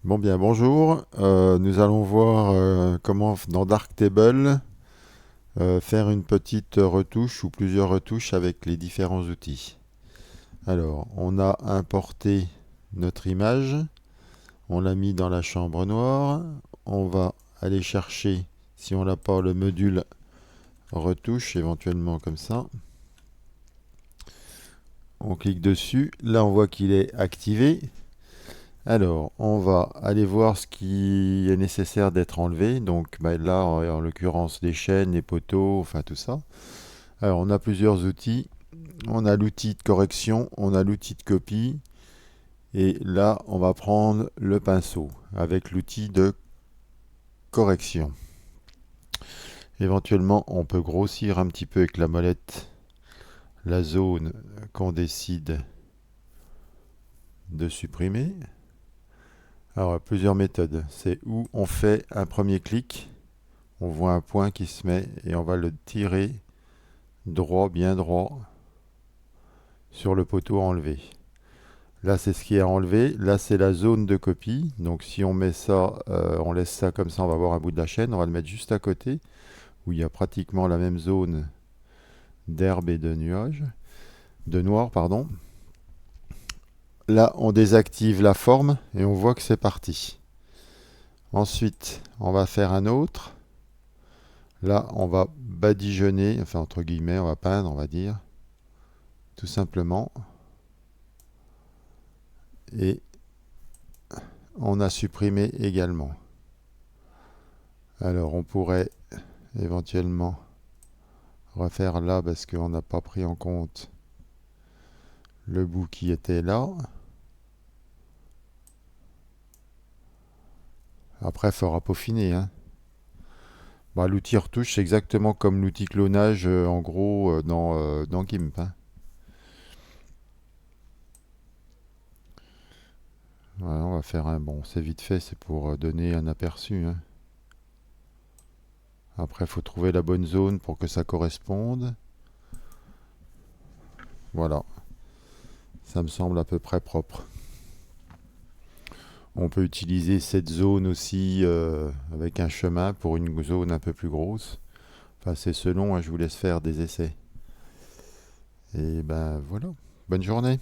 Bon bien, bonjour. Nous allons voir comment dans Darktable faire une petite retouche ou plusieurs retouches avec les différents outils. Alors, on a importé notre image, on l'a mis dans la chambre noire. On va aller chercher, si on n'a pas, le module retouche, éventuellement comme ça. On clique dessus. Là, on voit qu'il est activé. Alors, on va aller voir ce qui est nécessaire d'être enlevé. Donc là, en l'occurrence, les chaînes, les poteaux, enfin tout ça. Alors, on a plusieurs outils. On a l'outil de correction, on a l'outil de copie. Et là, on va prendre le pinceau avec l'outil de correction. Éventuellement, on peut grossir un petit peu avec la molette la zone qu'on décide de supprimer. Alors, il y a plusieurs méthodes. C'est où on fait un premier clic. On voit un point qui se met et on va le tirer droit, bien droit, sur le poteau enlevé. Là, c'est ce qui est enlevé. Là, c'est la zone de copie. Donc, si on met ça, on laisse ça comme ça, on va voir un bout de la chaîne. On va le mettre juste à côté, où il y a pratiquement la même zone d'herbe et de nuages, de noir, pardon. Là, on désactive la forme et on voit que c'est parti. Ensuite, on va faire un autre. Là, on va badigeonner, enfin entre guillemets, on va peindre, on va dire, tout simplement. Et on a supprimé également. Alors on pourrait éventuellement refaire là parce qu'on n'a pas pris en compte le bout qui était là. Après, il faudra peaufiner, hein. Bah, l'outil retouche, c'est exactement comme l'outil clonage, en gros, dans GIMP, hein. Voilà, on va faire un bon. C'est vite fait, c'est pour donner un aperçu, hein. Après, il faut trouver la bonne zone pour que ça corresponde. Voilà, ça me semble à peu près propre. On peut utiliser cette zone aussi avec un chemin pour une zone un peu plus grosse. Enfin, c'est selon, hein, je vous laisse faire des essais. Et ben voilà. Bonne journée.